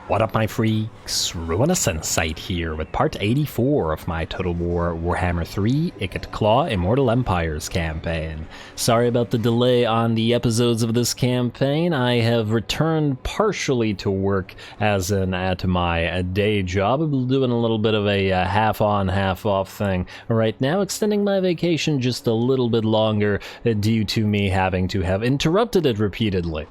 What up, my freaks? RuinusInsight here with part 84 of my Total Warhammer 3 Ikit Claw Immortal Empires campaign. Sorry about the delay on the episodes of this campaign. I have returned partially to work, as in at my day job. I'm doing a little bit of a half-on, half-off thing right now, extending my vacation just a little bit longer due to me having to have interrupted it repeatedly.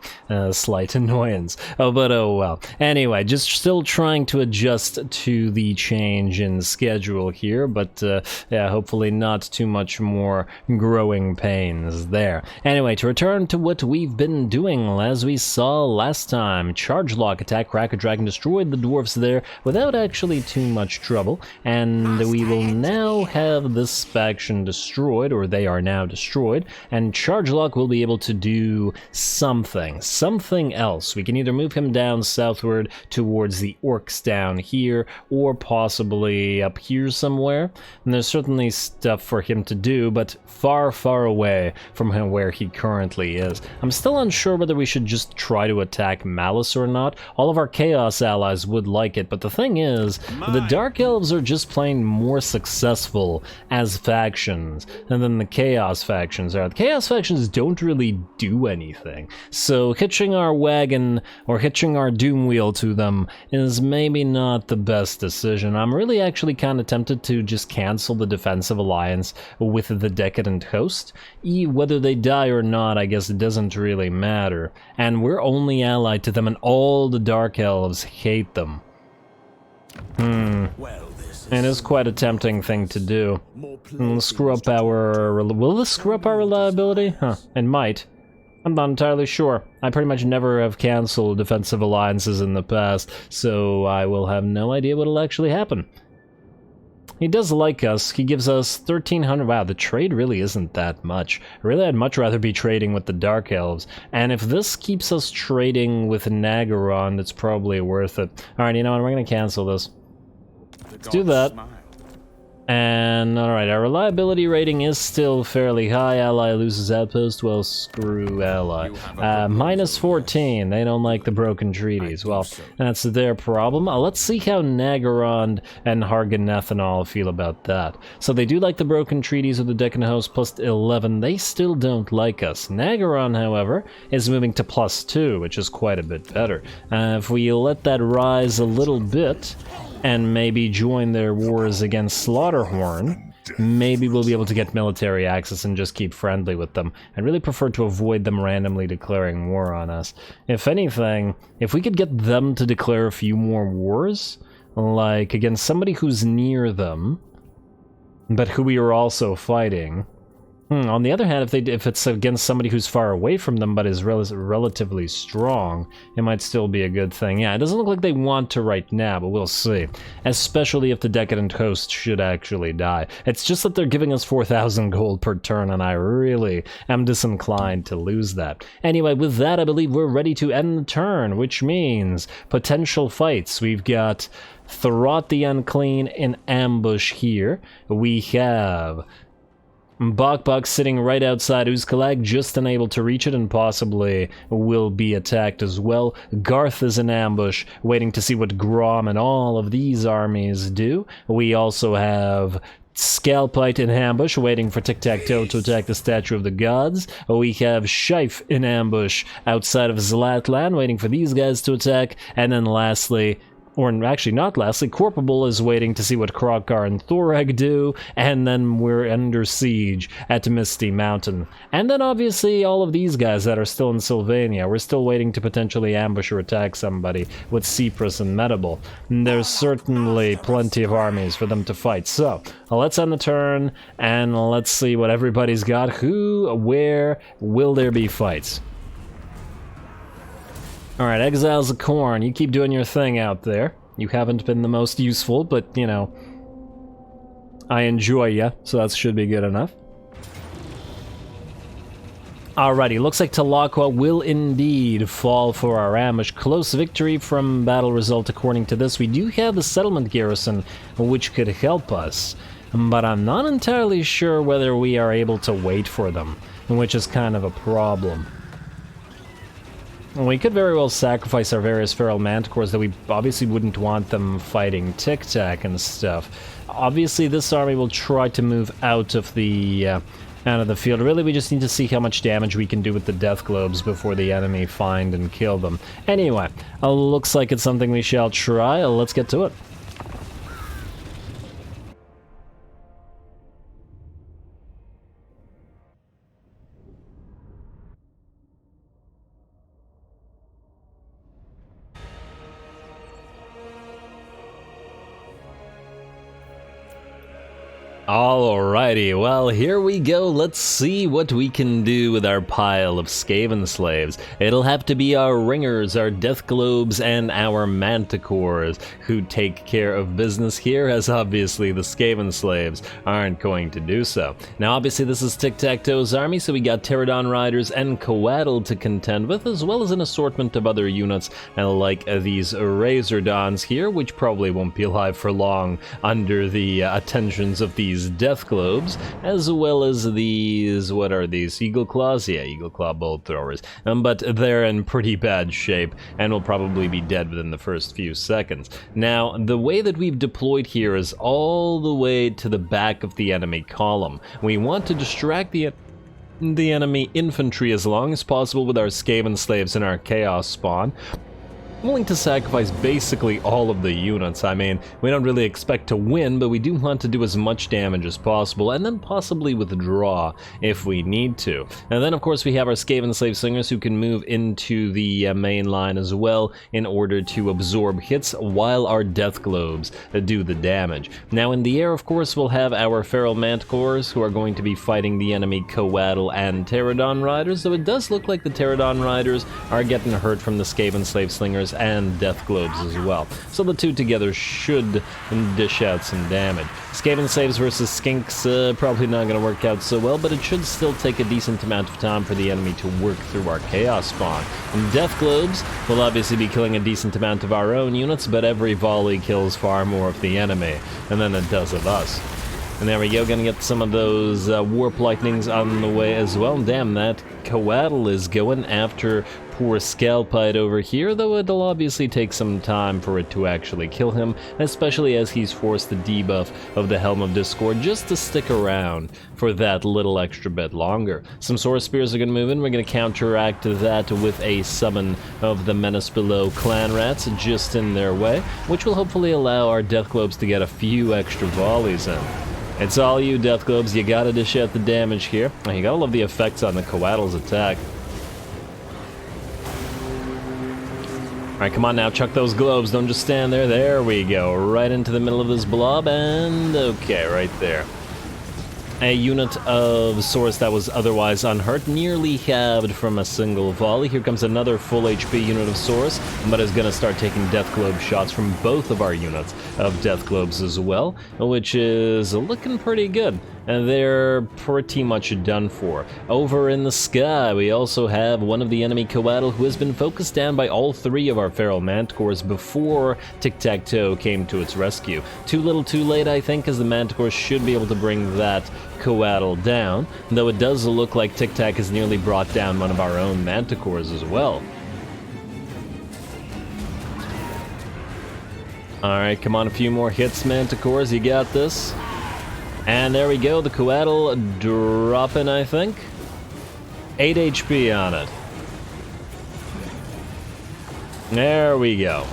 Slight annoyance. Oh, but oh well. Anyway, just still trying to adjust to the change in schedule here, but yeah, hopefully not too much more growing pains there. Anyway, to return to what we've been doing, as we saw last time, Charge Lock attack, Cracker Dragon destroyed the dwarfs there without actually too much trouble, and we will now have this faction destroyed, or they are now destroyed, and Charge Lock will be able to do something else. We can either move him down southward towards the orcs down here, or possibly up here somewhere. And there's certainly stuff for him to do, but far, far away from him where he currently is. I'm still unsure whether we should just try to attack Malice or not. All of our Chaos allies would like it, but the thing is, the Dark Elves are just plain more successful as factions than the Chaos factions are. The Chaos factions don't really do anything, so hitching our wagon or hitching our doom wheel to them is maybe not the best decision. I'm really actually kind of tempted to just cancel the defensive alliance with the Decadent Host. Whether they die or not, I guess it doesn't really matter. And we're only allied to them, and all the Dark Elves hate them. It is quite a tempting thing to do. Screw up our... Will this screw up our reliability? Huh, it might. I'm not entirely sure. I pretty much never have canceled defensive alliances in the past, so I will have no idea what'll actually happen. He does like us. He gives us 1,300. Wow, the trade really isn't that much. Really, I'd much rather be trading with the Dark Elves. And if this keeps us trading with Nagaron, it's probably worth it. Alright, you know what? We're gonna cancel this. Let's do that. And, alright, our reliability rating is still fairly high. Ally loses outpost, well, screw ally. Minus 14, they don't like the broken treaties. Well, that's their problem. Let's see how Nagaron and Harganethanol feel about that. So they do like the broken treaties with the Decadent Host plus 11. They still don't like us. Nagaron, however, is moving to plus 2, which is quite a bit better. If we let that rise a little bit, and maybe join their wars against Slaughterhorn, maybe we'll be able to get military access and just keep friendly with them. I'd really prefer to avoid them randomly declaring war on us. If anything, if we could get them to declare a few more wars, like against somebody who's near them, but who we are also fighting. On the other hand, if it's against somebody who's far away from them but is relatively strong, it might still be a good thing. Yeah, it doesn't look like they want to right now, but we'll see. Especially if the Decadent Host should actually die. It's just that they're giving us 4,000 gold per turn, and I really am disinclined to lose that. Anyway, with that, I believe we're ready to end the turn, which means potential fights. We've got Throat the Unclean in ambush here. We have Bok sitting right outside Uzkalag, just unable to reach it and possibly will be attacked as well. Garth is in ambush, waiting to see what Grom and all of these armies do. We also have Scalpite in ambush, waiting for Tic-Tac-Toe to attack the Statue of the Gods. We have Scheif in ambush outside of Zlatlan, waiting for these guys to attack. And then lastly, or actually not lastly, Corporal is waiting to see what Krokar and Thoreg do, and then we're under siege at Misty Mountain. And then obviously all of these guys that are still in Sylvania, we're still waiting to potentially ambush or attack somebody with Cyprus and Medable. And there's certainly plenty of armies for them to fight. So, let's end the turn, and let's see what everybody's got. Who, where, will there be fights? Alright, Exiles of Corn, you keep doing your thing out there. You haven't been the most useful, but, you know, I enjoy ya, so that should be good enough. Alrighty, looks like Talakwa will indeed fall for our ambush. Close victory from battle result according to this. We do have the settlement garrison, which could help us, but I'm not entirely sure whether we are able to wait for them, which is kind of a problem. We could very well sacrifice our various feral manticores, that we obviously wouldn't want them fighting Tic-Tac and stuff. Obviously, this army will try to move out of the field. Really, we just need to see how much damage we can do with the death globes before the enemy find and kill them. Anyway, looks like it's something we shall try. Let's get to it. Alrighty, well, here we go. Let's see what we can do with our pile of Skaven slaves. It'll have to be our ringers, our death globes, and our manticores who take care of business here, as obviously the Skaven slaves aren't going to do so. Now, obviously, this is Tic-Tac-Toe's army, so we got Pterodon Riders and Coatl to contend with, as well as an assortment of other units, like these Razordons here, which probably won't be alive for long under the attentions of these death globes, as well as these, what are these, Eagle Claws? Yeah, Eagle Claw bolt throwers, but they're in pretty bad shape and will probably be dead within the first few seconds. Now, the way that we've deployed here is all the way to the back of the enemy column. We want to distract the enemy infantry as long as possible with our Skaven slaves and our Chaos Spawn. Willing to sacrifice basically all of the units. I mean, we don't really expect to win, but we do want to do as much damage as possible, and then possibly withdraw if we need to. And then, of course, we have our Skaven Slave Slingers who can move into the main line as well in order to absorb hits while our Death Globes do the damage. Now, in the air, of course, we'll have our Feral Manticores who are going to be fighting the enemy Coatl and Pterodon Riders, though it does look like the Pterodon Riders are getting hurt from the Skaven Slave Slingers and death globes as well. So the two together should dish out some damage. Skaven Slaves versus Skinks, probably not going to work out so well, but it should still take a decent amount of time for the enemy to work through our Chaos Spawn. And death globes will obviously be killing a decent amount of our own units, but every volley kills far more of the enemy than it does of us. And there we go, gonna get some of those Warp Lightnings on the way as well. Damn, that Coatl is going after poor Scalpite over here, though it'll obviously take some time for it to actually kill him, especially as he's forced the debuff of the Helm of Discord just to stick around for that little extra bit longer. Some Sword Spears are going to move in. We're going to counteract that with a summon of the Menace Below Clan Rats just in their way, which will hopefully allow our Death Globes to get a few extra volleys in. It's all you, Death Globes. You gotta dish out the damage here. You gotta love the effects on the Coatl's attack. Alright, come on now, chuck those globes. Don't just stand there. There we go. Right into the middle of this blob, and okay, right there. A unit of Source that was otherwise unhurt, nearly halved from a single volley. Here comes another full HP unit of Source, but is going to start taking Death Globe shots from both of our units of Death Globes as well, which is looking pretty good. And they're pretty much done for. Over in the sky, we also have one of the enemy Coatl who has been focused down by all three of our Feral Manticores before Tic-Tac-Toe came to its rescue. Too little too late, I think, as the Manticores should be able to bring that Coatl down, though it does look like Tic-Tac has nearly brought down one of our own Manticores as well. Alright, come on, a few more hits, Manticores, you got this. And there we go, the Coatl dropping, I think. 8 HP on it. There we go.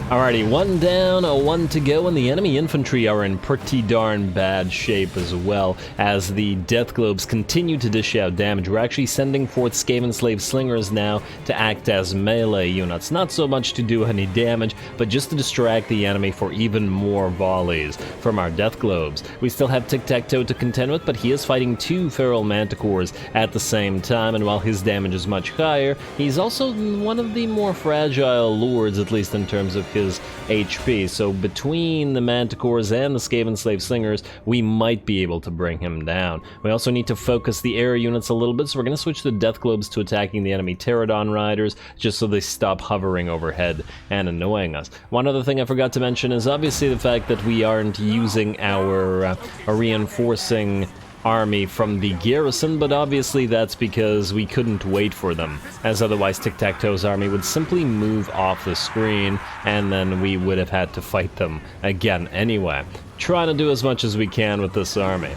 Alrighty, one down, one to go, and the enemy infantry are in pretty darn bad shape as well, as the Death Globes continue to dish out damage. We're actually sending forth Skaven Slave Slingers now to act as melee units. Not so much to do any damage, but just to distract the enemy for even more volleys from our Death Globes. We still have Tic-Tac-Toe to contend with, but he is fighting two Feral Manticores at the same time, and while his damage is much higher, he's also one of the more fragile lords, at least in terms of his HP, so between the Manticores and the Skaven Slave Slingers, we might be able to bring him down. We also need to focus the air units a little bit, so we're going to switch the Death Globes to attacking the enemy Pterodon Riders, just so they stop hovering overhead and annoying us. One other thing I forgot to mention is obviously the fact that we aren't using our reinforcing army from the garrison, but obviously that's because we couldn't wait for them, as otherwise Tic-Tac-Toe's army would simply move off the screen, and then we would have had to fight them again anyway. Trying to do as much as we can with this army.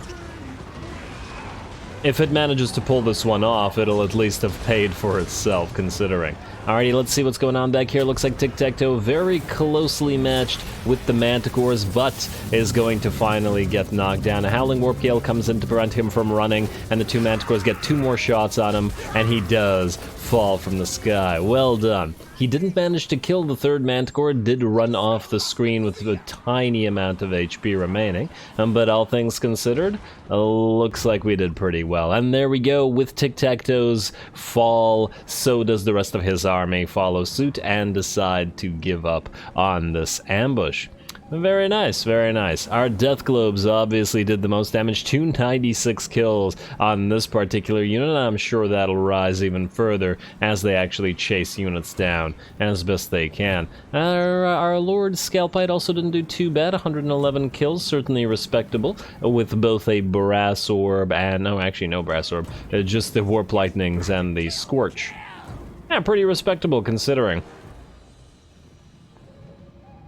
If it manages to pull this one off, it'll at least have paid for itself, considering. Alrighty, let's see what's going on back here. Looks like Tic-Tac-Toe very closely matched with the Manticores, but is going to finally get knocked down. A Howling Warp Gale comes in to prevent him from running, and the two Manticores get 2 more shots on him, and he does fall from the sky. Well done. He didn't manage to kill the 3rd Manticore, did run off the screen with a tiny amount of HP remaining, but all things considered, looks like we did pretty well. And there we go, with Tic-Tac-Toe's fall, so does the rest of his army follow suit and decide to give up on this ambush. Very nice, very nice. Our Death Globes obviously did the most damage, 296 kills on this particular unit, and I'm sure that'll rise even further as they actually chase units down as best they can. Our Lord Scalpite also didn't do too bad, 111 kills, certainly respectable, with both a Brass Orb and, no, actually no Brass Orb, just the Warp Lightnings and the Scorch. Yeah, pretty respectable considering.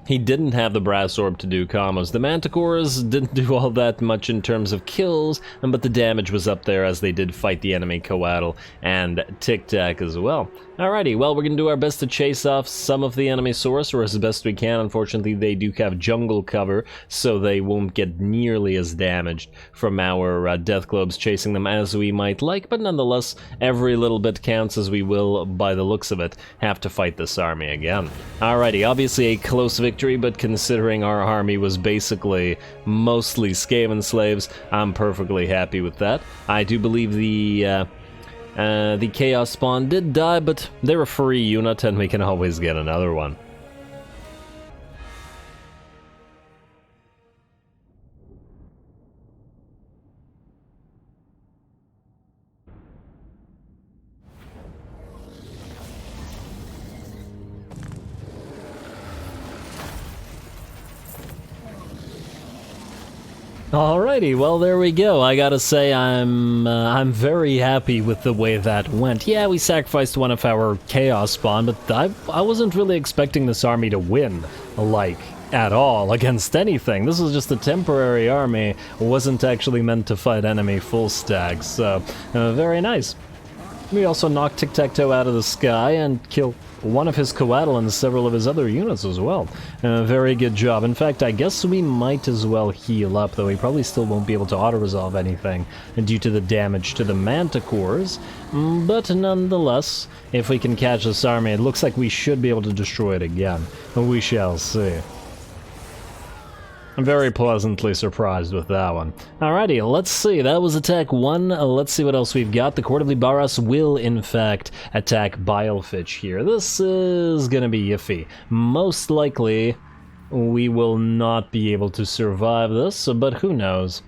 He didn't have the Brass Orb to do combos. The Manticores didn't do all that much in terms of kills, but the damage was up there as they did fight the enemy Coatl and Tic-Tac as well. Alrighty, well, we're going to do our best to chase off some of the enemy sorcerers as best we can. Unfortunately, they do have jungle cover, so they won't get nearly as damaged from our Death Globes chasing them as we might like, but nonetheless, every little bit counts, as we will, by the looks of it, have to fight this army again. Alrighty, obviously a close victory, but considering our army was basically mostly Skaven slaves, I'm perfectly happy with that. I do believe the Chaos Spawn did die, but they're a free unit and we can always get another one. Alrighty, well there we go. I gotta say I'm very happy with the way that went. Yeah, we sacrificed one of our Chaos Spawn, but I wasn't really expecting this army to win, like, at all, against anything. This was just a temporary army, wasn't actually meant to fight enemy full stacks, so very nice. We also knocked Tic-Tac-Toe out of the sky and killed one of his Coatl and several of his other units as well. Very good job. In fact, I guess we might as well heal up, though we probably still won't be able to auto-resolve anything due to the damage to the Manticores. But nonetheless, if we can catch this army, it looks like we should be able to destroy it again. We shall see. I'm very pleasantly surprised with that one. Alrighty, let's see. That was attack 1. Let's see what else we've got. The Court of Libaras will, in fact, attack BILEFITCH here. This is gonna be iffy. Most likely, we will not be able to survive this, but who knows.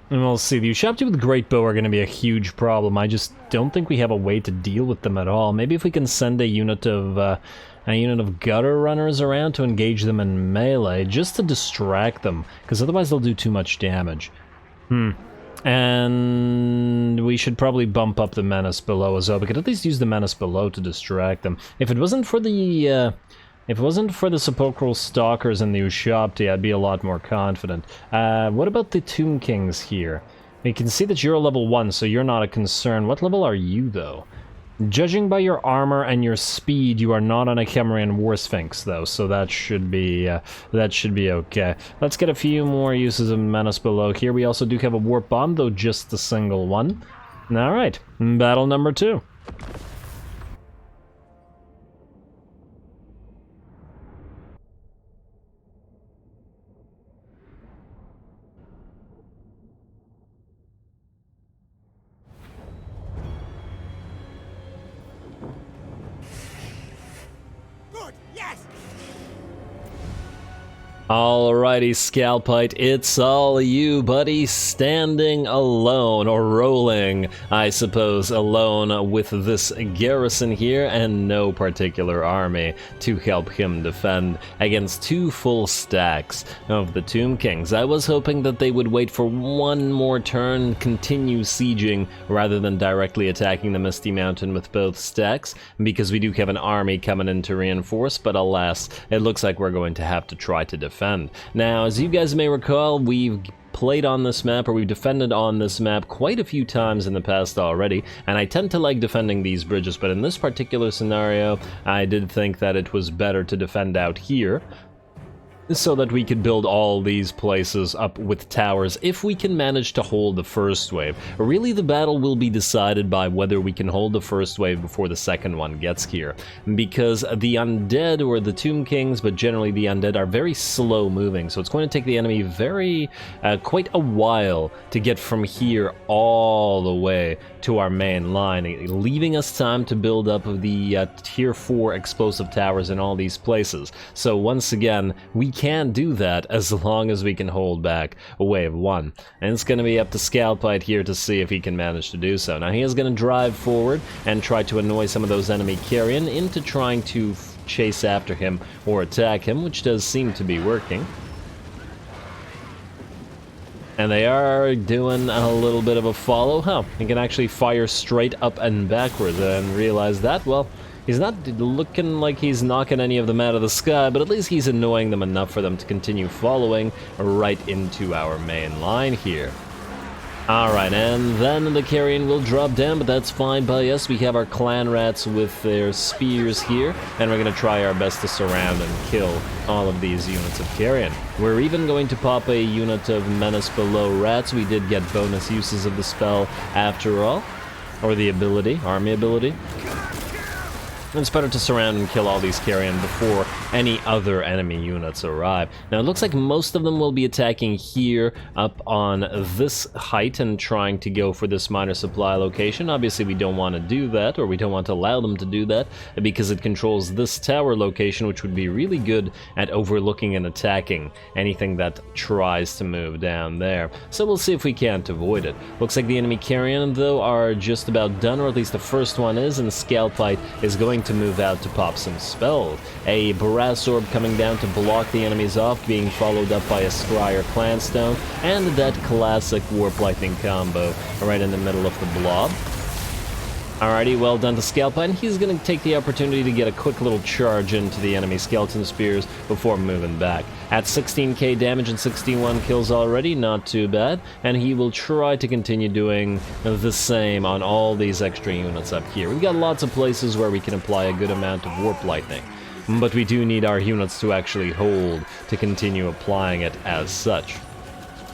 And we'll see. The Ushabti with Great Bow are going to be a huge problem. I just don't think we have a way to deal with them at all. Maybe if we can send a unit of gutter runners around to engage them in melee, just to distract them, because otherwise they'll do too much damage. And we should probably bump up the menace below as well. We could at least use the menace below to distract them. If it wasn't for the Sepulchral Stalkers and the Ushabti, I'd be a lot more confident. What about the Tomb Kings here? We can see that you're a level 1, so you're not a concern. What level are you, though? Judging by your armor and your speed, you are not on a Khemerian War Sphinx, though, so that should be okay. Let's get a few more uses of Menace below here. We also do have a Warp Bomb, though just a single one. Alright, battle number 2. Alrighty, Scalpite, it's all you, buddy, standing alone, or rolling, I suppose, alone with this garrison here and no particular army to help him defend against 2 full stacks of the Tomb Kings. I was hoping that they would wait for one more turn, continue sieging, rather than directly attacking the Misty Mountain with both stacks, because we do have an army coming in to reinforce, but alas, it looks like we're going to have to try to defend. Now, as you guys may recall, we've played on this map, or we've defended on this map quite a few times in the past already, and I tend to like defending these bridges, but in this particular scenario, I did think that it was better to defend out here, so that we could build all these places up with towers if we can manage to hold the first wave. Really, the battle will be decided by whether we can hold the first wave before the second one gets here, because the undead, or the Tomb Kings, but generally the undead, are very slow moving, so it's going to take the enemy quite a while to get from here all the way to our main line, leaving us time to build up the tier 4 explosive towers in all these places. So once again, we can do that as long as we can hold back a wave 1. And it's going to be up to Scalpite here to see if he can manage to do so. Now he is going to drive forward and try to annoy some of those enemy carrion into trying to chase after him or attack him, which does seem to be working. And they are doing a little bit of a follow. He can actually fire straight up and backwards, and realize that, well, he's not looking like he's knocking any of them out of the sky, but at least he's annoying them enough for them to continue following right into our main line here. Alright, and then the carrion will drop down, but that's fine by us. We have our clan rats with their spears here, and we're going to try our best to surround and kill all of these units of carrion. We're even going to pop a unit of menace below rats. We did get bonus uses of the spell after all, or the ability, army ability. It's better to surround and kill all these carrion before any other enemy units arrive. Now it looks like most of them will be attacking here up on this height and trying to go for this minor supply location. Obviously we don't want to do that, or we don't want to allow them to do that, because it controls this tower location, which would be really good at overlooking and attacking anything that tries to move down there. So we'll see if we can't avoid it. Looks like the enemy carrion, though, are just about done, or at least the first one is, and Scalpite is going to move out to pop some spells. A Brass Orb coming down to block the enemies off, being followed up by a Skryre Clanstone, and that classic Warp Lightning combo right in the middle of the blob. Alrighty, well done to Scalpite, and he's going to take the opportunity to get a quick little charge into the enemy skeleton spears before moving back. At 16k damage and 61 kills already, not too bad, and he will try to continue doing the same on all these extra units up here. We've got lots of places where we can apply a good amount of Warp Lightning, but we do need our units to actually hold to continue applying it as such.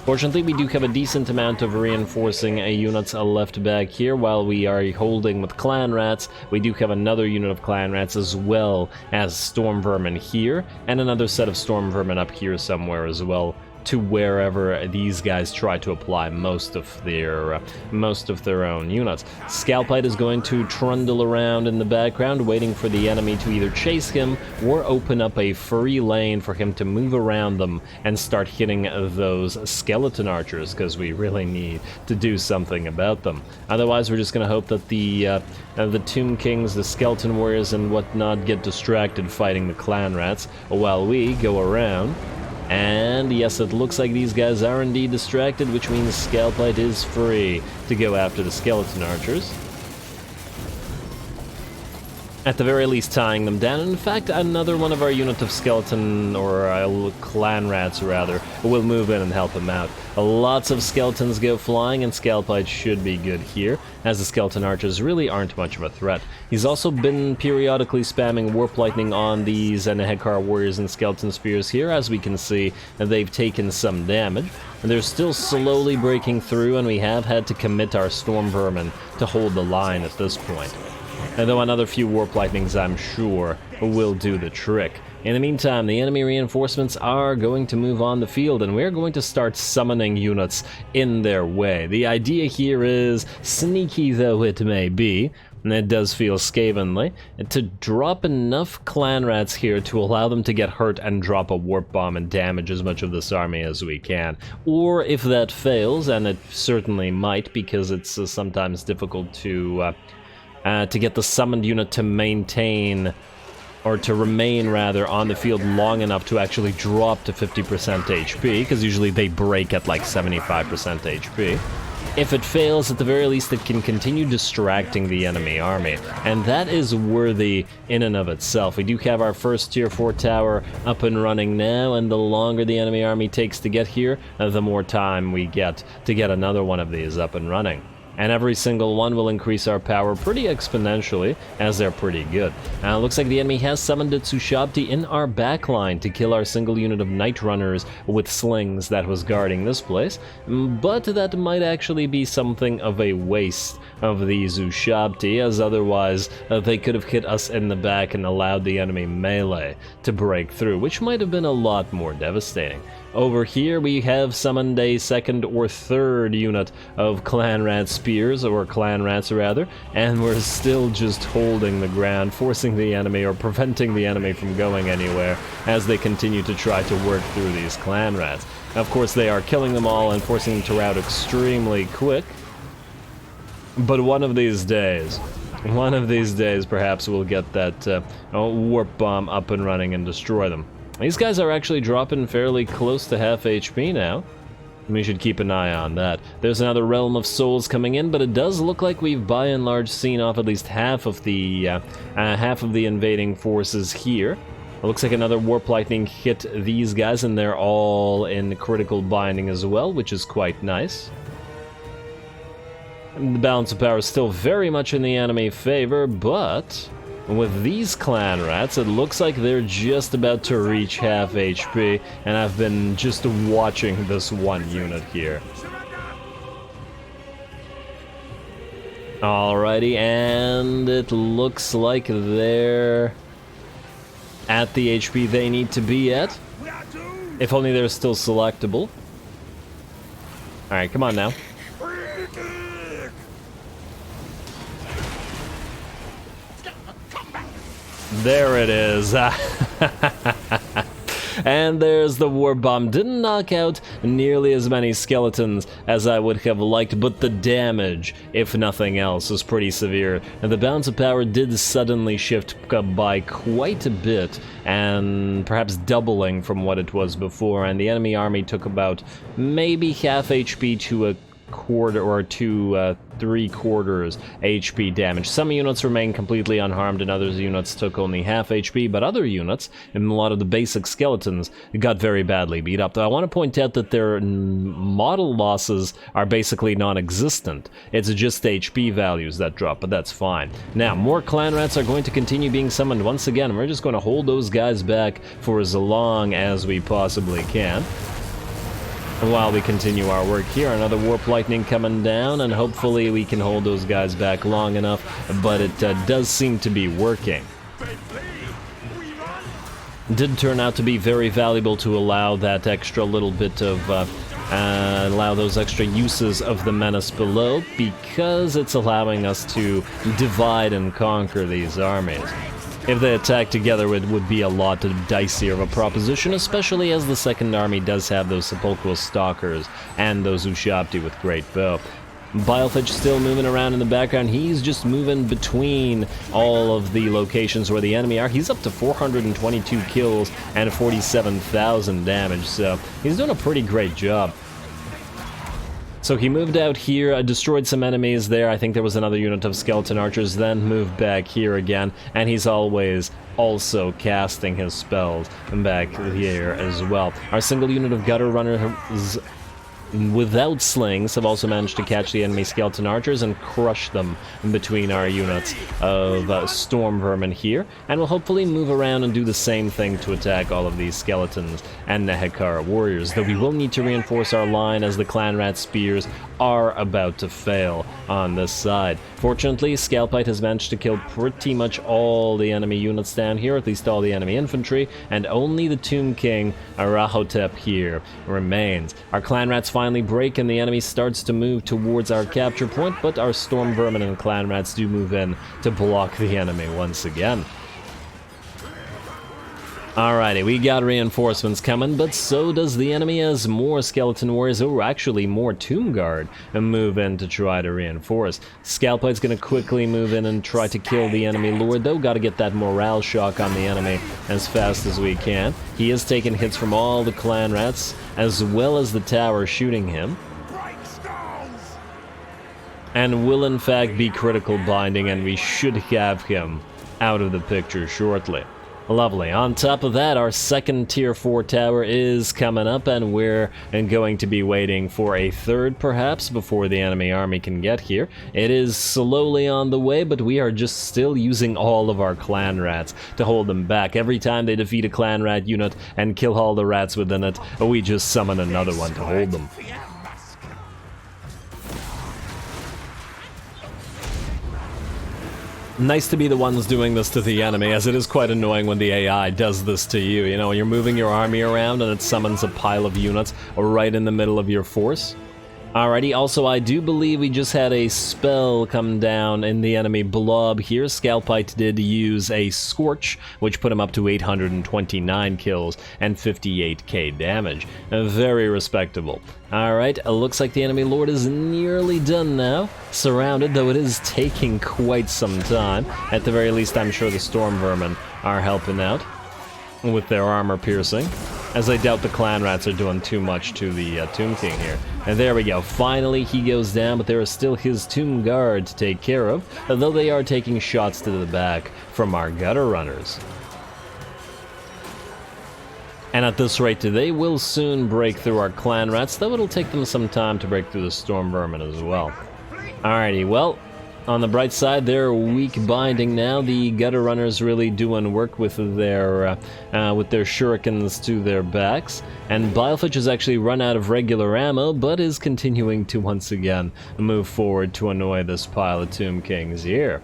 Fortunately, we do have a decent amount of reinforcing units left back here. While we are holding with clan rats, we do have another unit of clan rats as well as storm vermin here, and another set of storm vermin up here somewhere as well, to wherever these guys try to apply most of their own units. Scalpite is going to trundle around in the background, waiting for the enemy to either chase him or open up a free lane for him to move around them and start hitting those skeleton archers, because we really need to do something about them. Otherwise, we're just going to hope that the Tomb Kings, the skeleton warriors and whatnot get distracted fighting the clan rats while we go around. And yes, it looks like these guys are indeed distracted, which means Scalpite is free to go after the skeleton archers. At the very least, tying them down. In fact, another one of our unit of skeleton, or clan rats rather, will move in and help him out. Lots of skeletons go flying, and Scalpite should be good here, as the skeleton archers really aren't much of a threat. He's also been periodically spamming Warp Lightning on these Nehekar warriors and skeleton spears here. As we can see, they've taken some damage. They're still slowly breaking through, and we have had to commit our storm vermin to hold the line at this point. Although another few Warp Lightnings, I'm sure, will do the trick. In the meantime, the enemy reinforcements are going to move on the field, and we're going to start summoning units in their way. The idea here is, sneaky though it may be, and it does feel Skavenly, to drop enough clan rats here to allow them to get hurt and drop a warp bomb and damage as much of this army as we can. Or if that fails, and it certainly might, because it's sometimes difficult to get the summoned unit to maintain, or to remain rather, on the field long enough to actually drop to 50% HP, because usually they break at like 75% HP. If it fails, at the very least it can continue distracting the enemy army, and that is worthy in and of itself. We do have our first tier 4 tower up and running now, and the longer the enemy army takes to get here, the more time we get to get another one of these up and running. And every single one will increase our power pretty exponentially, as they're pretty good. Looks like the enemy has summoned its Ushabti in our backline to kill our single unit of Night Runners with slings that was guarding this place, but that might actually be something of a waste of these Ushabti, as otherwise they could have hit us in the back and allowed the enemy melee to break through, which might have been a lot more devastating. Over here we have summoned a second or third unit of clan rat spears, or clan rats rather, and we're still just holding the ground, forcing the enemy or preventing the enemy from going anywhere as they continue to try to work through these clan rats. Of course they are killing them all and forcing them to rout extremely quick, but one of these days perhaps we'll get that warp bomb up and running and destroy them. These guys are actually dropping fairly close to half HP now. We should keep an eye on that. There's another Realm of Souls coming in, but it does look like we've by and large seen off at least half of the invading forces here. It looks like another Warp Lightning hit these guys, and they're all in critical binding as well, which is quite nice. And the balance of power is still very much in the enemy favor, but with these clan rats, it looks like they're just about to reach half HP, and I've been just watching this one unit here. Alrighty, and it looks like they're at the HP they need to be at. If only they're still selectable. Alright, come on now. There it is. And there's the warp bomb. Didn't knock out nearly as many skeletons as I would have liked, but the damage, if nothing else, was pretty severe. And the balance of power did suddenly shift by quite a bit, and perhaps doubling from what it was before, and the enemy army took about maybe half HP to a quarter, or to 3/4 HP damage. Some units remain completely unharmed, and other units took only half HP, but other units, and a lot of the basic skeletons, got very badly beat up. Though I want to point out that their model losses are basically non-existent. It's just HP values that drop, but that's fine. Now, more clan rats are going to continue being summoned once again. We're just going to hold those guys back for as long as we possibly can. And while we continue our work here, another Warp Lightning coming down, and hopefully we can hold those guys back long enough, but it does seem to be working. It did turn out to be very valuable to allow that extra little bit of, allow those extra uses of the menace below, because it's allowing us to divide and conquer these armies. If they attack together, it would be a lot dicier of a proposition, especially as the second army does have those Sepulchral Stalkers and those Ushabti with Great Bow. BILEFITCH still moving around in the background. He's just moving between all of the locations where the enemy are. He's up to 422 kills and 47,000 damage, so he's doing a pretty great job. So he moved out here, destroyed some enemies there. I think there was another unit of skeleton archers, then moved back here again, and he's always also casting his spells back here as well. Our single unit of gutter runners without slings have also managed to catch the enemy skeleton archers and crush them in between our units of storm vermin here, and we'll hopefully move around and do the same thing to attack all of these skeletons and the Hekara warriors, though we will need to reinforce our line as the clan rat spears are about to fail on this side. Fortunately, Scalpite has managed to kill pretty much all the enemy units down here, at least all the enemy infantry, and only the Tomb King, Arahotep, here remains. Our clan rats finally break and the enemy starts to move towards our capture point, but our storm vermin and clan rats do move in to block the enemy once again. Alrighty, we got reinforcements coming, but so does the enemy as more skeleton warriors, or actually more tomb guard, move in to try to reinforce. Scalpite's gonna quickly move in and try to kill the enemy lord, though gotta get that morale shock on the enemy as fast as we can. He is taking hits from all the clan rats, as well as the tower shooting him. And will in fact be critical binding, and we should have him out of the picture shortly. Lovely. On top of that, our second tier 4 tower is coming up, and we're going to be waiting for a third, perhaps, before the enemy army can get here. It is slowly on the way, but we are just still using all of our clan rats to hold them back. Every time they defeat a clan rat unit and kill all the rats within it, we just summon another one to hold them. Nice to be the ones doing this to the enemy, as it is quite annoying when the AI does this to you. You know, when you're moving your army around and it summons a pile of units right in the middle of your force. Alrighty, also I do believe we just had a spell come down in the enemy blob here. Scalpite did use a Scorch, which put him up to 829 kills and 58k damage. Very respectable. Alright, looks like the enemy lord is nearly done now. Surrounded, though it is taking quite some time. At the very least, I'm sure the storm vermin are helping out with their armor piercing, as I doubt the clan rats are doing too much to the Tomb King here. And there we go, finally he goes down, but there is still his Tomb Guard to take care of, though they are taking shots to the back from our gutter runners. And at this rate, they will soon break through our clan rats, though it'll take them some time to break through the storm vermin as well. Alrighty, well, on the bright side, they're weak binding now. The gutter runners really doing work with their shurikens to their backs. And BILEFITCH has actually run out of regular ammo, but is continuing to once again move forward to annoy this pile of Tomb Kings here.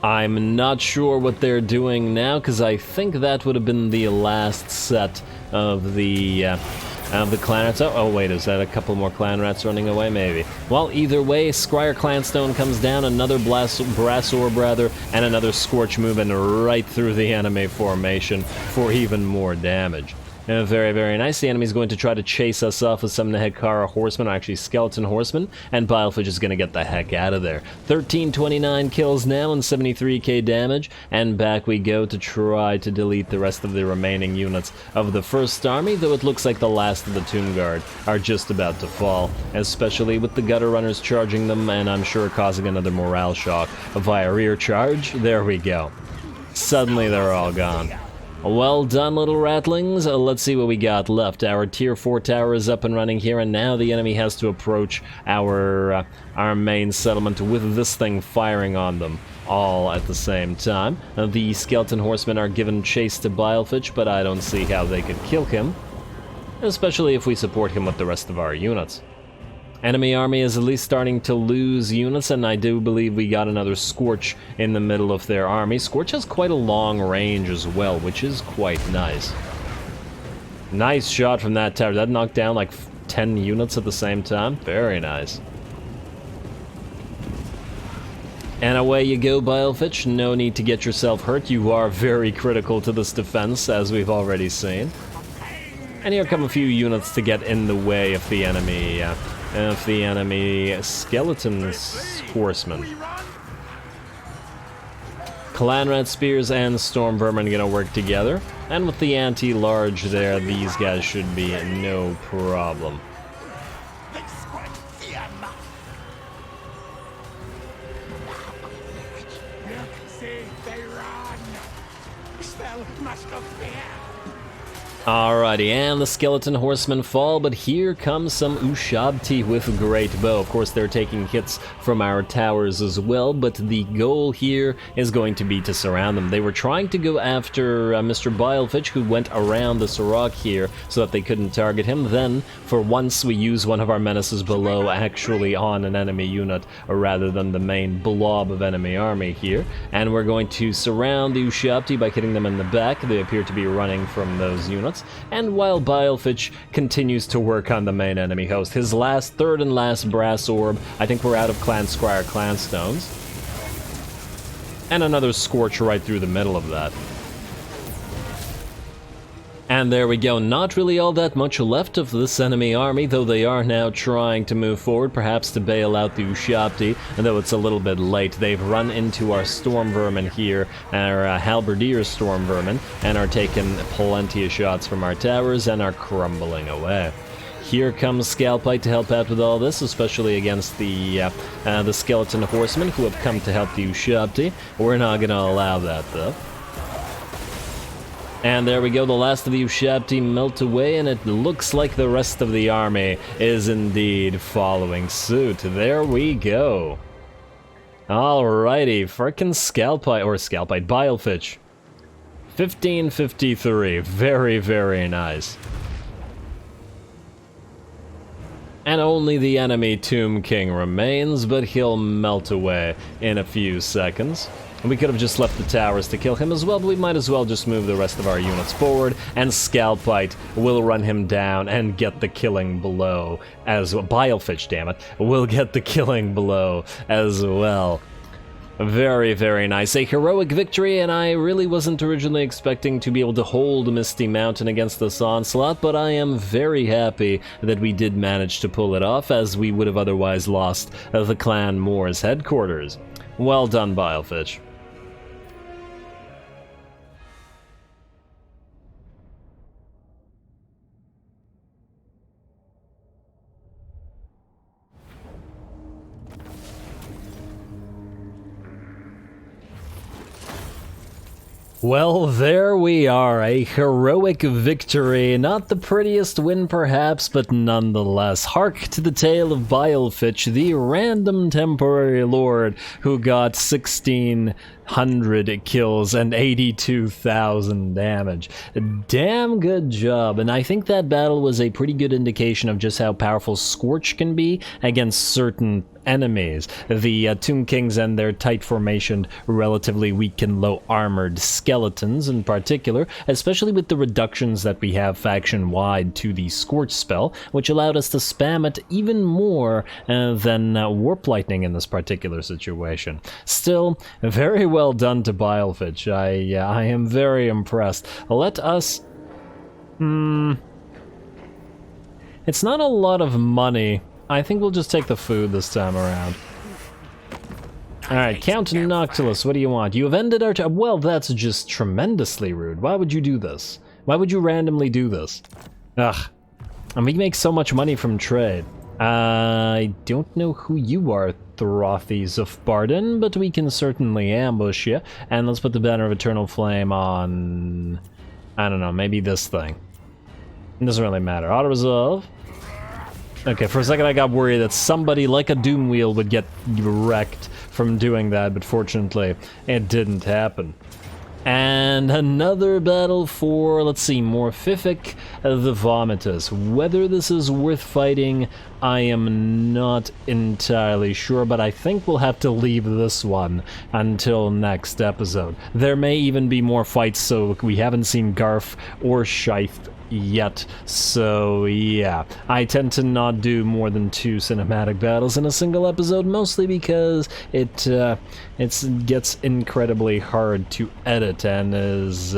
I'm not sure what they're doing now, because I think that would have been the last set of the clan rats. Oh wait, is that a couple more clan rats running away? Maybe. Well, either way, Skryre Clanstone comes down, another brass orb rather, and another Scorch moving right through the enemy formation for even more damage. Very, very nice. The enemy's going to try to chase us off with some Nehekara horsemen, or actually skeleton horsemen, and BILEFITCH is going to get the heck out of there. 1329 kills now and 73k damage, and back we go to try to delete the rest of the remaining units of the first army, though it looks like the last of the Tomb Guard are just about to fall, especially with the gutter runners charging them, and I'm sure causing another morale shock via rear charge. There we go. Suddenly they're all gone. Well done, little ratlings. Let's see what we got left. Our tier 4 tower is up and running here, and now the enemy has to approach our main settlement with this thing firing on them all at the same time. The skeleton horsemen are given chase to BILEFITCH, but I don't see how they could kill him, especially if we support him with the rest of our units. Enemy army is at least starting to lose units, and I do believe we got another Scorch in the middle of their army. Scorch has quite a long range as well, which is quite nice. Nice shot from that tower. That knocked down like 10 units at the same time. Very nice. And away you go, BILEFITCH. No need to get yourself hurt. You are very critical to this defense, as we've already seen. And here come a few units to get in the way of the enemy skeleton horsemen. Clan rat spears and storm vermin gonna work together, and with the anti-large there, these guys should be no problem. Alrighty, and the skeleton horsemen fall, but here comes some Ushabti with great bow. Of course, they're taking hits from our towers as well, but the goal here is going to be to surround them. They were trying to go after Mr. BILEFITCH, who went around the Sirach here so that they couldn't target him. Then, for once, we use one of our menaces below actually on an enemy unit, rather than the main blob of enemy army here. And we're going to surround the Ushabti by hitting them in the back. They appear to be running from those units. And while BILEFITCH continues to work on the main enemy host, his third and last brass orb, I think we're out of Clan Skryre clan stones. And another scorch right through the middle of that. And there we go, not really all that much left of this enemy army, though they are now trying to move forward, perhaps to bail out the Ushabti, and though it's a little bit late. They've run into our storm vermin here, our halberdier storm vermin, and are taking plenty of shots from our towers and are crumbling away. Here comes Scalpite to help out with all this, especially against the skeleton horsemen who have come to help the Ushabti. We're not going to allow that, though. And there we go, the last of the Ushabti melt away, and it looks like the rest of the army is indeed following suit. There we go. Alrighty, frickin' Scalpite, BILEFITCH. 1553, very, very nice. And only the enemy Tomb King remains, but he'll melt away in a few seconds. We could have just left the towers to kill him as well, but we might as well just move the rest of our units forward, and Scalpite will run him down and get the killing blow as well. BILEFITCH, damn it, will get the killing blow as well. Very, very nice. A heroic victory, and I really wasn't originally expecting to be able to hold Misty Mountain against this onslaught, but I am very happy that we did manage to pull it off, as we would have otherwise lost the Clan Moor's headquarters. Well done, BILEFITCH. Well, there we are, a heroic victory. Not the prettiest win perhaps, but nonetheless. Hark to the tale of BILEFITCH, the random temporary lord who got 1,600 kills and 82,000 damage. Damn good job, and I think that battle was a pretty good indication of just how powerful Scorch can be against certain enemies. The Tomb Kings and their tight-formationed, relatively weak and low-armored skeletons in particular, especially with the reductions that we have faction-wide to the Scorch spell, which allowed us to spam it even more than Warp Lightning in this particular situation. Still, very well done to BILEFITCH. I am very impressed. Let us... It's not a lot of money. I think we'll just take the food this time around. Alright, Count Noctilus, what do you want? You have ended our... Well, that's just tremendously rude. Why would you do this? Why would you randomly do this? Ugh. And we make so much money from trade. I don't know who you are, Throthies of Barden, but we can certainly ambush you. And let's put the Banner of Eternal Flame on... I don't know, maybe this thing. It doesn't really matter. Auto-resolve. Okay, for a second I got worried that somebody like a Doom Wheel would get wrecked from doing that, but fortunately it didn't happen. And another battle for, let's see, Morphific the Vomitus. Whether this is worth fighting, I am not entirely sure, but I think we'll have to leave this one until next episode. There may even be more fights, so we haven't seen Garf or Scythe yet, so yeah. I tend to not do more than 2 cinematic battles in a single episode, mostly because it gets incredibly hard to edit and is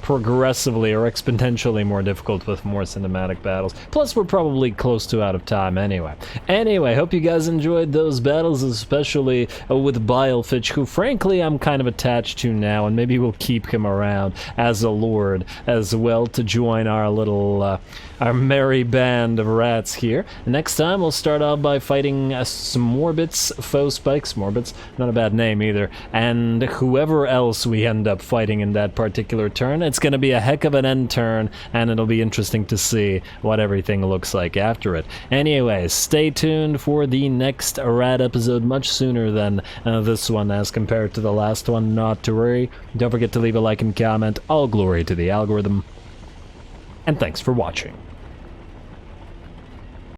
progressively or exponentially more difficult with more cinematic battles. Plus, we're probably close to out of time anyway. Anyway, hope you guys enjoyed those battles, especially with BILEFITCH, who frankly I'm kind of attached to now, and maybe we'll keep him around as a lord as well to join our little, our merry band of rats here. Next time we'll start off by fighting Smorbits, Foe Spikes, Smorbits, not a bad name either, and whoever else we end up fighting in that particular turn. It's going to be a heck of an end turn, and it'll be interesting to see what everything looks like after it. Anyways, stay tuned for the next rad episode much sooner than this one as compared to the last one, not to worry. Don't forget to leave a like and comment. All glory to the algorithm. And thanks for watching.